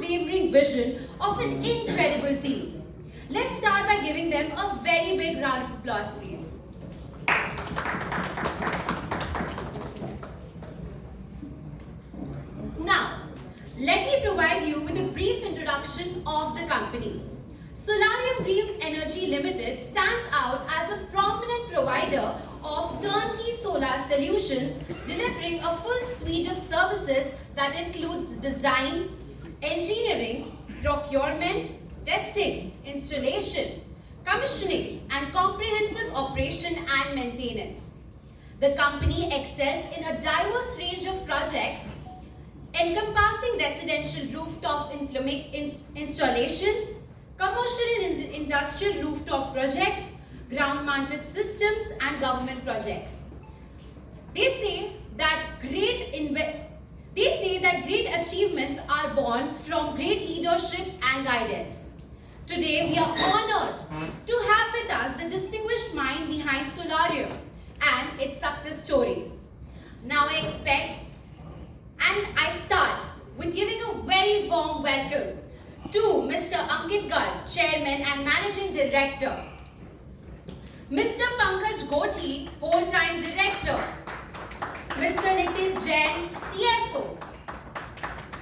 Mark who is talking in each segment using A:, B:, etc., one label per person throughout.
A: unwavering vision of an incredible team. Let's start by giving them a very big round of applause, please. Now, let me provide you with a brief introduction of the company. Solarium Green Energy Limited stands out as a prominent provider of turnkey solar solutions, delivering a full suite of services that includes design, engineering, procurement, testing, installation, commissioning, and comprehensive operation and maintenance. The company excels in a diverse range of projects encompassing residential rooftop installations, commercial and industrial rooftop projects, ground-mounted systems, and government projects. They say that great achievements are born from great leadership and guidance. Today, we are honored to have with us the distinguished mind behind Solarium and its success story. Now I start with giving a very warm welcome to Mr. Ankit Garg, Chairman and Managing Director, Mr. Pankaj Gothi, Whole-Time Director, Mr. Nitin Jain, CFO,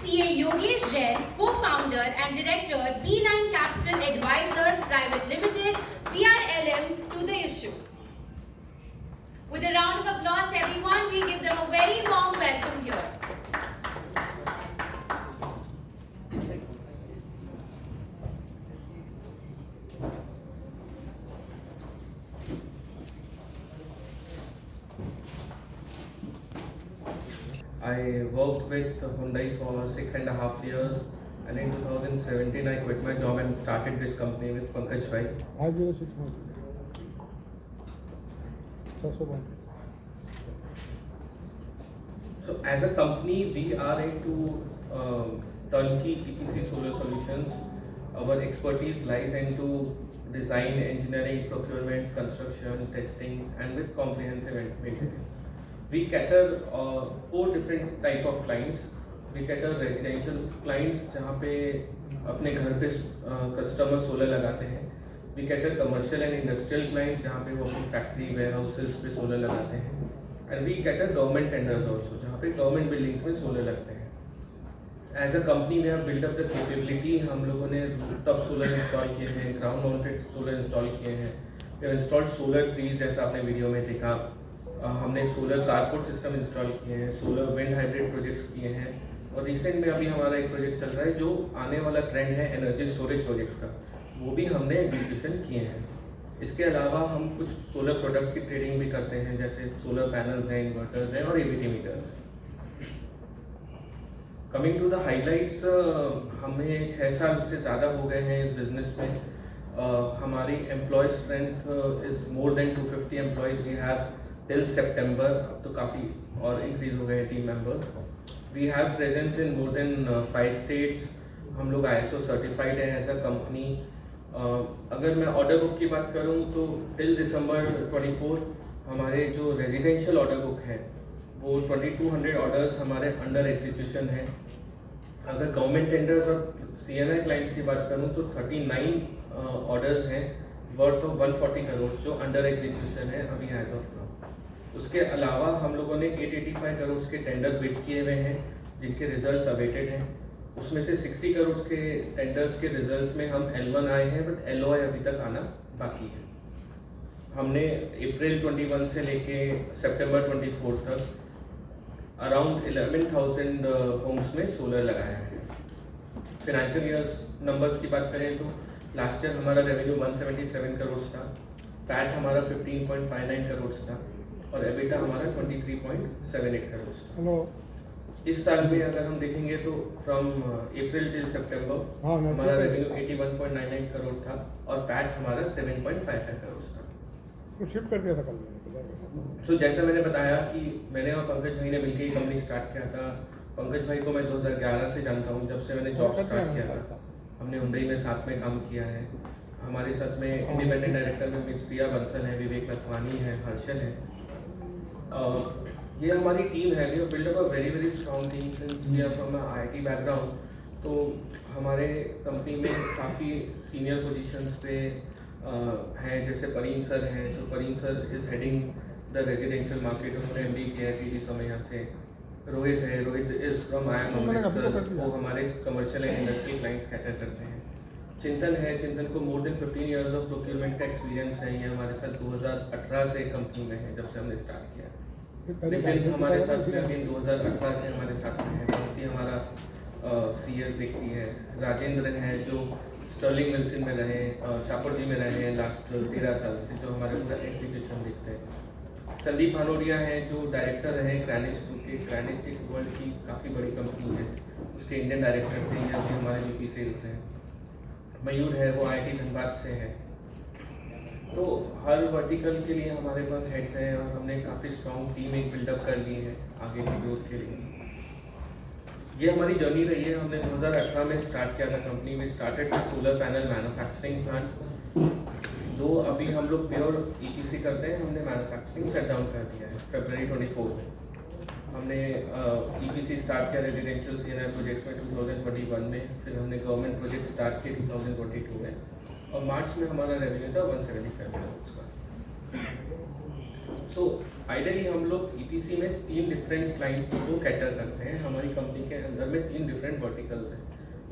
A: CA Yogesh Jain, Co-Founder and Director, B9 Capital Advisors Private Limited, BRLM, to the issue. With a round of applause, everyone, we give them a very warm welcome here.
B: I worked with Hyundai for 6.5 years, and in 2017 I quit my job and started this company with Pankaj Bhai. So as a company, we are into turnkey EPC solar solutions. Our expertise lies into design, engineering, procurement, construction, testing, and with comprehensive maintenance. We cater 4 different type of clients. We cater residential clients जहाँ पे अपने घर पे customer solar लगाते हैं. We cater commercial and industrial clients जहाँ पे वो अपनी फैक्ट्री warehouses पे सोलर लगाते हैं. And we cater government tenders also जहाँ पे government buildings में सोलर लगते हैं. As a company we have built up the capability. हम लोगों ने rooftop solar install किए हैं, ground mounted solar install किए हैं. We have installed solar trees जैसा आपने वीडियो में देखा. हमने सोलर कारपोर्ट सिस्टम इंस्टॉल किए हैं, सोलर विंड हाइब्रिड प्रोजेक्ट्स किए हैं, और रिसेंट में अभी हमारा एक प्रोजेक्ट चल रहा है जो आने वाला ट्रेंड है एनर्जी स्टोरेज प्रोजेक्ट्स का, वो भी हमने एग्जीक्यूशन किए हैं. इसके अलावा हम कुछ सोलर प्रोडक्ट्स की ट्रेडिंग भी करते हैं, जैसे सोलर पैनल्स हैं, इन्वर्टर्स हैं और एबीटी मीटर्स हैं. कमिंग टू द हाईलाइट्स, हमें 6 साल से ज़्यादा हो गए हैं इस बिजनेस में. हमारी employ strength is more than 250 employees we have till September. अब तो काफ़ी और इंक्रीज हो गए team members. We have presence in more than 5 states. हम लोग ISO सर्टिफाइड हैं एज अ कंपनी. अगर मैं ऑर्डर बुक की बात करूं तो टिल दिसंबर 24 हमारे जो रेजिडेंशियल ऑर्डर बुक है वो 2200 ऑर्डर्स हमारे अंडर एग्जीक्यूशन हैं. अगर गवर्नमेंट टेंडर्स और CNI क्लाइंट्स की बात करूं तो 39 ऑर्डर्स हैं वर्थ ऑफ 140 करोड़ जो अंडर एग्जीक्यूशन है अभी एज ऑफ नाउ. उसके अलावा हम लोगों ने 885 करोड़ के टेंडर बिड किए हुए हैं जिनके रिजल्ट्स अवेटेड हैं. उसमें से 60 करोड़ के टेंडर्स के रिजल्ट्स में हम L1 आए हैं, बट LOI अभी तक आना बाकी है. हमने अप्रैल 21 से लेके सितंबर 24 तक अराउंड 11,000 होम्स में सोलर लगाया है. फाइनेंशियल ईयर्स नंबर्स की बात करें तो लास्ट ईयर हमारा रेवेन्यू 177 करोड़ था, पैट हमारा 15.59 करोड़ था और एबिटा हमारा 23.78 करोड़ था. इस साल में अगर हम देखेंगे तो फ्रॉम अप्रैल टिल सितंबर हमारा रेवेन्यू 81.99 करोड़ था और पैट हमारा 7.55 करोड़ था.
C: शिफ्ट कर दिया था कल.
B: सो जैसा मैंने बताया कि मैंने और पंकज भाई ने मिलकर ये कंपनी स्टार्ट किया था. पंकज भाई को मैं 2011 से जानता हूँ, जब से मैंने जॉब स्टार्ट किया था. हमने हुंडई में साथ में काम किया है. हमारे साथ में इंडिपेंडेंट डायरेक्टर में मिस प्रिया बंसल है, विवेक लखवानी है, हर्षल है. ये हमारी टीम है. We have build up a very strong team since we are from IIT background. तो हमारे कंपनी में काफ़ी सीनियर पोजीशंस पे हैं, जैसे परीन सर हैं। जो Parin sir is heading the residential market, उन्होंने MBA किया है PG समैया से। रोहित है, Rohit is from IIM Amritsar, वो हमारे commercial and industrial clients cater करते हैं। चिंतन है, चिंतन को more than 15 years of procurement का एक्सपीरियंस है। ये हमारे साथ 2018 से कंपनी में है, जब से हमने स्टार्ट किया। लेकिन हमारे साथ अगेन 2018 से हमारे साथ में है। बहुत ही हमारा CS देखती है। राजेंद्र हैं, जो स्टर्लिंग विल्सन में रहे, शाहपुर जी में रहे हैं लास्ट 13 साल से, जो हमारे पूरा एग्जीक्यूशन देखते हैं। संदीप भानोरिया हैं, जो डायरेक्टर रहे ग्रैनिज ग्रुप के। ग्रैनिज एक वर्ल्ड की काफ़ी बड़ी कंपनी है, उसके इंडियन डायरेक्टर थे, या अभी हमारे VP सेल्स हैं। मयूर है, वो IIT धनबाद से है। तो हर वर्टिकल के लिए हमारे पास हेड्स हैं, और हमने काफ़ी स्ट्रॉन्ग टीम एक बिल्डअप कर ली है आगे की ग्रोथ के लिए। ये हमारी जर्नी रही है। हमने 2018 में स्टार्ट किया था कंपनी में। Started with solar panel manufacturing plant. दो अभी हम लोग प्योर EPC करते हैं, हमने मैन्युफैक्चरिंग शट डाउन कर दिया है February 24 में। हमने EPC स्टार्ट किया रेजिडेंशियल CNI प्रोजेक्ट्स में 2021 में, फिर हमने गवर्नमेंट प्रोजेक्ट स्टार्ट किए 2022 में, और मार्च में हमारा रेवेन्यू था 177 करोड़ का। सो आइडियली हम लोग EPC में 3 डिफरेंट क्लाइंट को कैटर करते हैं। हमारी कंपनी के अंदर में 3 डिफरेंट वर्टिकल्स हैं।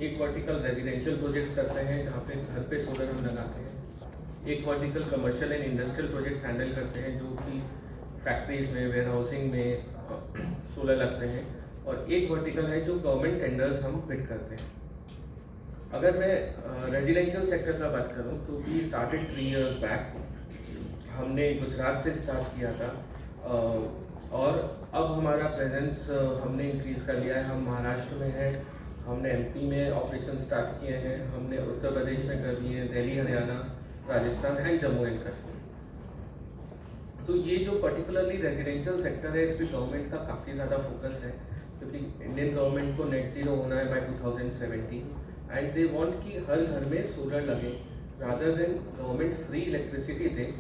B: एक वर्टिकल रेजिडेंशियल प्रोजेक्ट्स करते हैं, जहाँ पे घर पे सोलर हम लगाते हैं। एक vertical commercial and industrial projects handle करते हैं, जो कि फैक्ट्रीज में, वेयर हाउसिंग में सोलर लगते हैं। और एक वर्टिकल है जो गवर्नमेंट टेंडर्स हम बिड करते हैं। अगर मैं रेजिडेंशियल सेक्टर का बात करूँ तो वी स्टार्टेड 3 years बैक। हमने गुजरात से स्टार्ट किया था, और अब हमारा प्रेजेंस हमने इंक्रीज़ कर लिया है। हम महाराष्ट्र में हैं, हमने MP में ऑपरेशन स्टार्ट किए हैं, हमने उत्तर प्रदेश में कर दिए हैं, दिल्ली, हरियाणा, राजस्थान एंड जम्मू एंड कश्मीर। तो ये जो पर्टिकुलरली रेजिडेंशियल सेक्टर है, इस पर गवर्नमेंट का काफ़ी ज़्यादा फोकस है, क्योंकि इंडियन गवर्नमेंट को नेट ज़ीरो होना है बाय 2070, एंड दे वांट कि हर घर में सोलर लगे। Rather than government free electricity दे,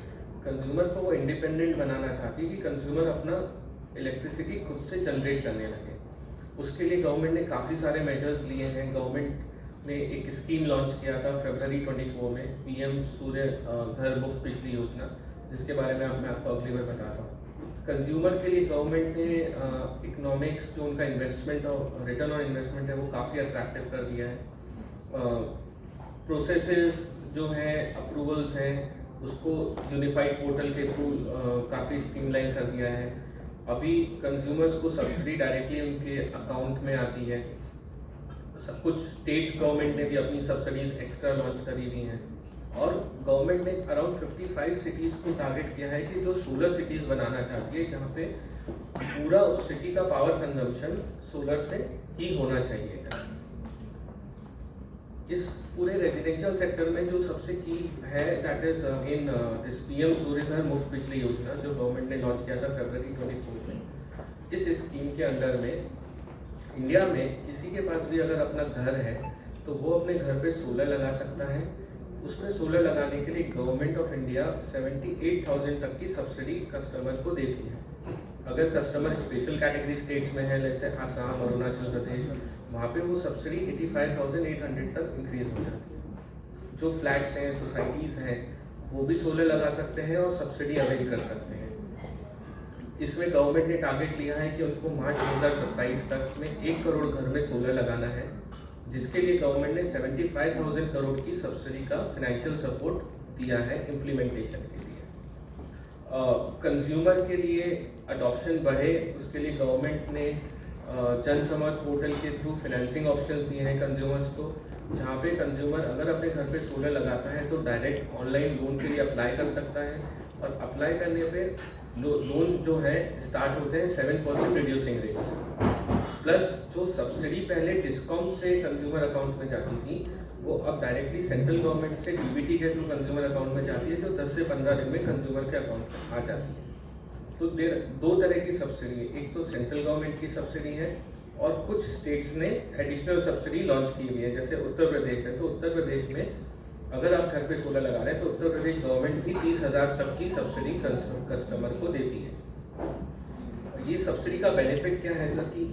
B: कंज्यूमर को वो इंडिपेंडेंट बनाना चाहती है कि कंज्यूमर अपना इलेक्ट्रिसिटी खुद से जनरेट करने लगे। उसके लिए गवर्नमेंट ने काफ़ी सारे मेजर्स लिए हैं। गवर्नमेंट ने एक स्कीम लॉन्च किया था February 24 में, PM सूर्य घर मुफ्त बिजली योजना, जिसके बारे में मैं आपको अगली बार बताता हूँ। कंज्यूमर के लिए गवर्नमेंट ने इकोनॉमिक्स, जो उनका इन्वेस्टमेंट और रिटर्न ऑन इन्वेस्टमेंट है, वो काफ़ी अट्रैक्टिव कर दिया है। प्रोसेसेस जो हैं, अप्रूवल्स हैं, उसको यूनिफाइड पोर्टल के थ्रू काफ़ी स्ट्रीमलाइन कर दिया है। अभी कंज्यूमर्स को सब्सिडी डायरेक्टली उनके अकाउंट में आती है। सब कुछ स्टेट गवर्नमेंट ने भी अपनी सब्सिडीज एक्स्ट्रा लॉन्च करी हुई हैं, और गवर्नमेंट ने अराउंड 55 सिटीज़ को टारगेट किया है कि जो सोलर सिटीज़ बनाना चाहती है, जहाँ पे पूरा उस सिटी का पावर कंजम्पशन सोलर से ही होना चाहिए। इस पूरे रेजिडेंशियल सेक्टर में जो सबसे की है, that is again this PM सूर्य घर मुफ्त बिजली योजना, जो गवर्नमेंट ने लॉन्च किया था February 24 में। इस स्कीम के अंडर में इंडिया में किसी के पास भी अगर अपना घर है, तो वो अपने घर पे सोलर लगा सकता है। उसमें सोलर लगाने के लिए गवर्नमेंट ऑफ इंडिया 78,000 तक की सब्सिडी कस्टमर को देती है। अगर कस्टमर स्पेशल कैटेगरी स्टेट्स में है, जैसे आसाम, अरुणाचल प्रदेश, वहाँ पे वो सब्सिडी 85,800 तक इंक्रीज हो जाती है। जो फ्लैट्स हैं, सोसाइटीज़ हैं, वो भी सोलर लगा सकते हैं और सब्सिडी अवेल कर सकते हैं। इसमें गवर्नमेंट ने टारगेट लिया है कि उनको मार्च 2027 तक में 1 करोड़ घर में सोलर लगाना है, जिसके लिए गवर्नमेंट ने 75,000 करोड़ की सब्सिडी का फाइनेंशियल सपोर्ट दिया है इम्प्लीमेंटेशन के लिए। कंज्यूमर के लिए अडॉप्शन बढ़े, उसके लिए गवर्नमेंट ने जन समर्थ पोर्टल के थ्रू फाइनेंसिंग ऑप्शंस दिए हैं कंज्यूमर्स को, जहाँ पे कंज्यूमर अगर अपने घर पे सोलर लगाता है तो डायरेक्ट ऑनलाइन लोन के लिए अप्लाई कर सकता है, और अप्लाई करने पे लोन जो है स्टार्ट होते हैं 7% रिड्यूसिंग रेट्स, प्लस जो सब्सिडी पहले डिस्कॉम से कंज्यूमर अकाउंट में जाती थी, वो अब डायरेक्टली सेंट्रल गवर्नमेंट से DBT के थ्रू कंज्यूमर अकाउंट में जाती है, जो 10 से 15 दिन में कंज्यूमर के अकाउंट में आ जाती है। तो दो तरह की सब्सिडी है, एक तो सेंट्रल गवर्नमेंट की सब्सिडी है, और कुछ स्टेट्स ने एडिशनल सब्सिडी लॉन्च की हुई है। जैसे उत्तर प्रदेश है, तो उत्तर प्रदेश में अगर आप घर पे सोलर लगा रहे हैं तो उत्तर प्रदेश गवर्नमेंट भी 30,000 तक की सब्सिडी कस्टमर को देती है। ये सब्सिडी का बेनिफिट क्या है सर, कि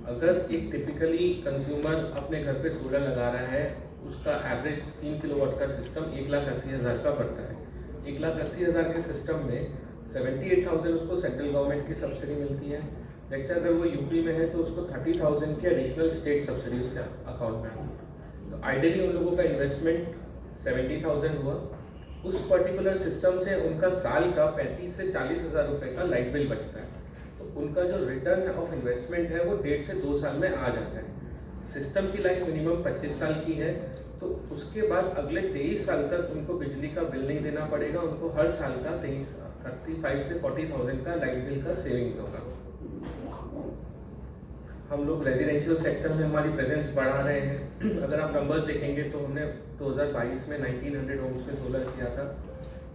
B: अगर एक टिपिकली कंज्यूमर अपने घर पे सोलर लगा रहा है, उसका एवरेज 3 किलोवाट का सिस्टम 1,80,000 का पड़ता है। 1,80,000 के सिस्टम में 78,000 उसको सेंट्रल गवर्नमेंट की सब्सिडी मिलती है। जैसे अगर वो यूपी में है तो उसको 30,000 की एडिशनल स्टेट सब्सिडी उसके अकाउंट में आती है। तो आइडियली उन लोगों का इन्वेस्टमेंट 70,000 हुआ। उस पर्टिकुलर सिस्टम से उनका साल का 35 से 40,000 रुपये का लाइट बिल बचता है। तो उनका जो रिटर्न ऑफ इन्वेस्टमेंट है वो 1.5 से 2 साल में आ जाता है। सिस्टम की लाइफ मिनिमम 25 साल की है, तो उसके बाद अगले 23 साल तक उनको बिजली का बिल नहीं देना पड़ेगा। उनको हर साल का 35 से 40,000 का लाइट बिल का सेविंग्स होगा। हम लोग रेजिडेंशियल सेक्टर में हमारी प्रेजेंस बढ़ा रहे हैं। अगर आप नंबर्स देखेंगे तो हमने 2022 में 1900 होम्स में सोलर किया था।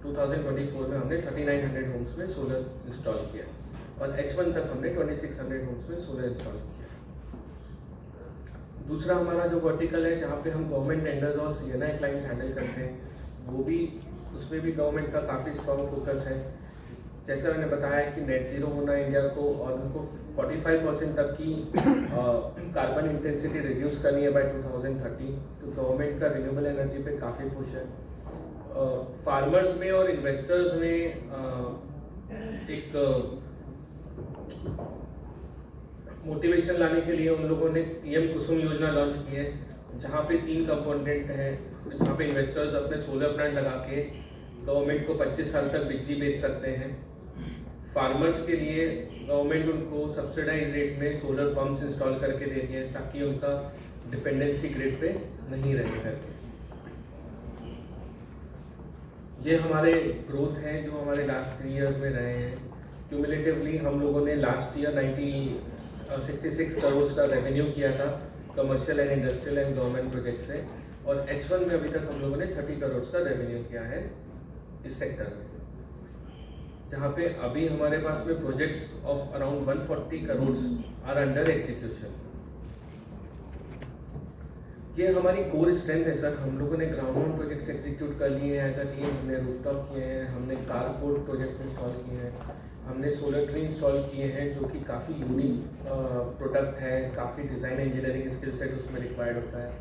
B: 2024 में हमने 3900 होम्स में सोलर इंस्टॉल किया और H1 तक हमने 2600 होम्स में सोलर इंस्टॉल किया। दूसरा हमारा जो वर्टिकल है जहाँ पे हम गवर्नमेंट टेंडर्स और CNI क्लाइंट्स हैंडल करते हैं, वो भी उसमें भी गवर्नमेंट का काफ़ी स्ट्रॉन्ग फोकस है। जैसा मैंने बताया कि नेट जीरो होना इंडिया को, और उनको 45% तक की कार्बन इंटेंसिटी रिड्यूस करनी है बाय 2030। तो गवर्नमेंट का रिन्यूएबल एनर्जी पे काफ़ी पुश है। फार्मर्स में और इन्वेस्टर्स में एक मोटिवेशन लाने के लिए उन लोगों ने PM कुसुम योजना लॉन्च की है, जहाँ पे 3 कंपोनेंट हैं। जहाँ पे इन्वेस्टर्स अपने सोलर प्लांट लगा के गवर्नमेंट को 25 साल तक बिजली बेच सकते हैं। फार्मर्स के लिए गवर्नमेंट उनको सब्सिडाइज रेट में सोलर पंप्स इंस्टॉल करके दे रही है ताकि उनका डिपेंडेंसी ग्रिड पे नहीं रहे करके। ये हमारे ग्रोथ हैं जो हमारे लास्ट 3 इयर्स में रहे हैं। क्यूमुलेटिवली हम लोगों ने लास्ट ईयर 66 करोड़ का रेवेन्यू किया था commercial and industrial and government project से, और H1 में अभी तक हम लोगों ने 30 करोड़ का रेवेन्यू किया है इस सेक्टर में, जहाँ पे अभी हमारे पास में projects of around 140 crore are under execution. ये हमारी कोर स्ट्रेंथ है सर। हम लोगों ने ग्राउंड ऑन प्रोजेक्ट्स एग्जीक्यूट कर लिए हैं एज अ टीम। हमने रूफटॉप किए हैं, हमने कारपोर्ट प्रोजेक्ट्स इंस्टॉल किए हैं, हमने सोलर ट्री इंस्टॉल किए हैं जो कि काफ़ी यूनिक प्रोडक्ट है, काफ़ी डिज़ाइन इंजीनियरिंग स्किल सेट उसमें रिक्वायर्ड होता है।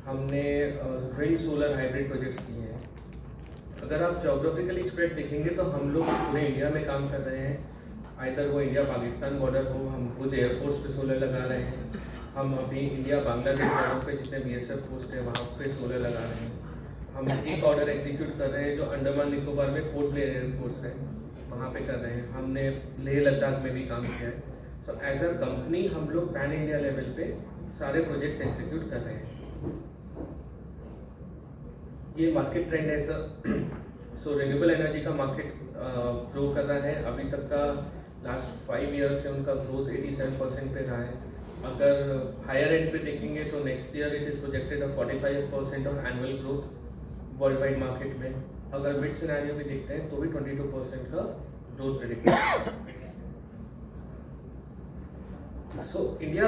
B: हमने विंड सोलर हाइब्रिड प्रोजेक्ट्स किए हैं। अगर आप जोग्राफिकली स्प्रेड देखेंगे तो हम लोग पूरे इंडिया में काम कर रहे हैं। आइदर वो इंडिया पाकिस्तान बॉर्डर हो, हम कुछ एयरफोर्स पे सोलर लगा रहे हैं। हम अभी इंडिया बांग्लादेश बॉर्डर पे जितने BSF पोस्ट है वहाँ पे सोलर लगा रहे हैं। हम एक ऑर्डर एग्जीक्यूट कर रहे हैं जो अंडमान निकोबार में पोर्ट ब्लेयर एयरफोर्स है, वहाँ पे कर रहे हैं। हमने लेह लद्दाख में भी काम किया है। सो एज अ कंपनी हम लोग पैन इंडिया लेवल पे सारे प्रोजेक्ट्स एग्जीक्यूट कर रहे हैं। ये मार्केट ट्रेंड है सर। सो रिन्यूएबल एनर्जी का मार्केट ग्रो कर रहा है। अभी तक का लास्ट 5 ईयर से उनका ग्रोथ 87% पे रहा है। अगर हायर एंड पे देखेंगे तो next year it is projected 45% of annual growth world wide market में। अगर मिड सिनेरियो भी देखते हैं तो भी 22% का ग्रोथ प्रेडिक्टेड। सो इंडिया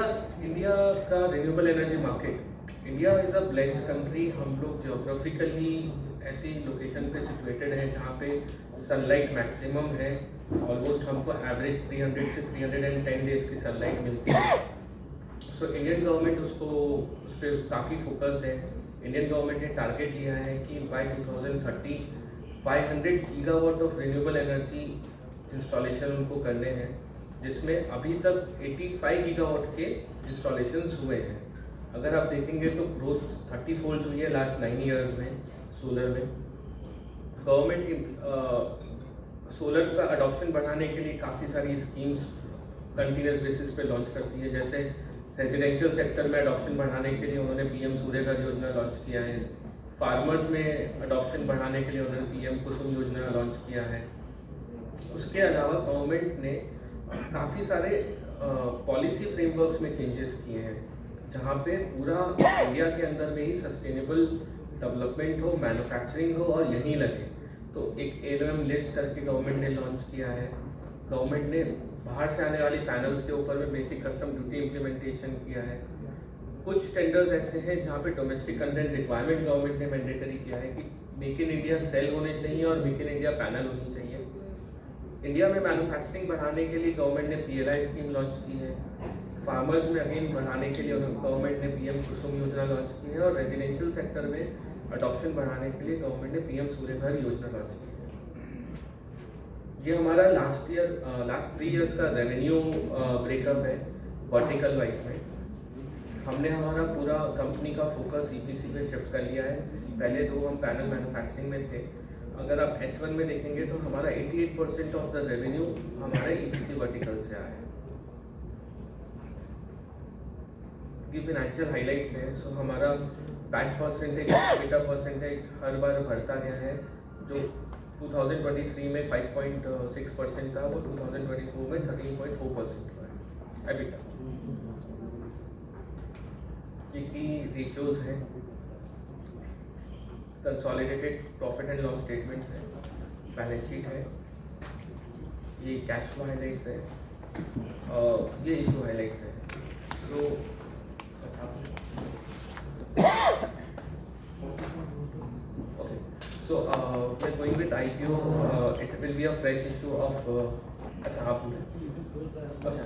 B: का renewable energy market, India is a blessed country. हम लोग जियोग्राफिकली ऐसी लोकेशन पे सिचुएटेड है जहाँ पे सनलाइट मैक्सिमम है। ऑलमोस्ट हमको एवरेज 300 से 310 डेज की सनलाइट मिलती है। सो इंडियन गवर्नमेंट उस पर काफ़ी फोकस्ड है। इंडियन गवर्नमेंट ने टारगेट लिया है कि by 2030 500 gigawatt of renewable energy installation उनको करने हैं, जिसमें अभी तक 85 गीगावाट के इंस्टॉलेशंस हुए हैं। अगर आप देखेंगे तो ग्रोथ 30 फोल्ड हुई है लास्ट 9 ईयर्स में सोलर में। गवर्नमेंट सोलर का अडॉप्शन बढ़ाने के लिए काफ़ी सारी स्कीम्स कंटिन्यूस बेसिस पे लॉन्च करती है। जैसे रेजिडेंशियल सेक्टर में अडॉप्शन बढ़ाने के लिए उन्होंने PM सूर्यघर योजना लॉन्च किया है। फार्मर्स में अडॉप्शन बढ़ाने के लिए उन्होंने PM कुसुम योजना लॉन्च किया है। उसके अलावा गवर्नमेंट ने काफ़ी सारे पॉलिसी फ्रेमवर्क्स में चेंजेस किए हैं, जहाँ पे पूरा इंडिया के अंदर में ही सस्टेनेबल डेवलपमेंट हो, मैन्युफैक्चरिंग हो और यहीं लगे। तो एक ALMM लिस्ट करके गवर्नमेंट ने लॉन्च किया है। गवर्नमेंट ने बाहर से आने वाली पैनल्स के ऊपर में बेसिक कस्टम ड्यूटी इम्प्लीमेंटेशन किया है। कुछ टेंडर्स ऐसे हैं जहाँ पे डोमेस्टिक कंटेंट रिक्वायरमेंट गवर्नमेंट ने मैंडेटरी किया है कि मेक इन इंडिया सेल होने चाहिए और मेक इन इंडिया पैनल होनी चाहिए। इंडिया में मैन्युफैक्चरिंग बढ़ाने के लिए गवर्नमेंट ने PLI स्कीम लॉन्च की है। फार्मर्स में अगेन बढ़ाने के लिए गवर्नमेंट ने पीएम कुसुम योजना लॉन्च की है, और रेजिडेंशियल सेक्टर में अडॉप्शन बढ़ाने के लिए गवर्नमेंट ने पीएम सूर्य घर योजना लॉन्च की है। ये हमारा लास्ट 3 इयर्स का रेवेन्यू ब्रेकअप है वर्टिकल वाइज में। हमने हमारा पूरा कंपनी का फोकस ईपीसी पे शिफ्ट कर लिया है। पहले तो हम पैनल मैन्युफैक्चरिंग में थे। अगर आप H1 में देखेंगे तो हमारा 88% ऑफ द रेवेन्यू हमारे ईपीसी वर्टिकल से आया है। ये फाइनेंशियल हाइलाइट्स हैं। सो हमारा पैट परसेंटेज, EBITDA परसेंटेज हर बार बढ़ता गया है। जो 2023 में 5.6% था, वो 2024 में 13.4% हुआ है EBITDA। ये की रेशियोज हैं, consolidated profit and loss statements है, बैलेंस शीट है, ये कैश फ्लो हाइलाइट्स है, ये इशू हाइलाइट्स है। तो okay, so we are going with IPO. It will be a fresh issue of अच्छा आप अच्छा,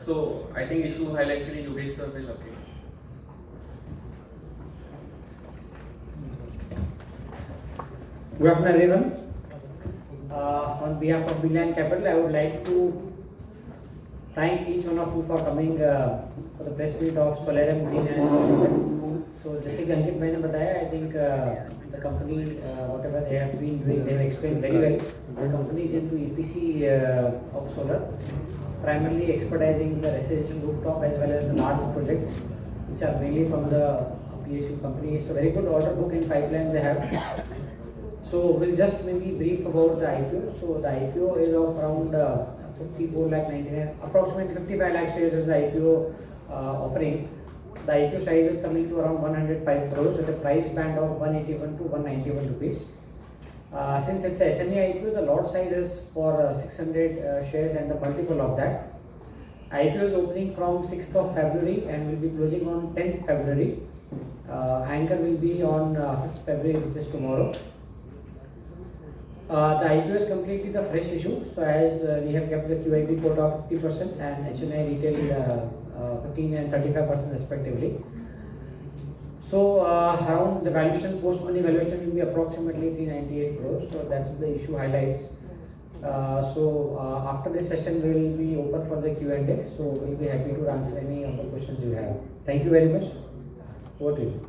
B: so I think issue highlight के लिए Yogesh sir will appear.
D: Good afternoon, everyone. On behalf of Billion Capital, I would like to thank each one of you for coming for the press meet of Solarium Green Energy Limited. So, जैसे कि अंकित भाई ने बताया, I think the company, whatever they have been doing, they have explained very well. The company is into EPC of solar, primarily expertising the residential rooftop as well as the large projects, which are mainly from the PSU companies. So, very good order book in pipeline they have. So we'll just maybe brief about the IPO. So the IPO is of around 54 lakh 99, approximately 55 lakh shares is the IPO offering. The IPO size is coming to around 105 crores with a price band of 181 to 191 rupees. Since it's a SME IPO, the lot size is for 600 shares and the multiple of that. IPO is opening from 6th of February and will be closing on 10th February. Anchor will be on 5th February, which is tomorrow. The IPO is completely the fresh issue, so as we have kept the QIP quota of 50% and HNI retail 15 and 35% respectively. So around the valuation, post money valuation will be approximately 398 crores. So that's the issue highlights. After this session we will be open for the Q&A. So we'll be happy to answer any of the questions you have. Thank you very much. Over to you.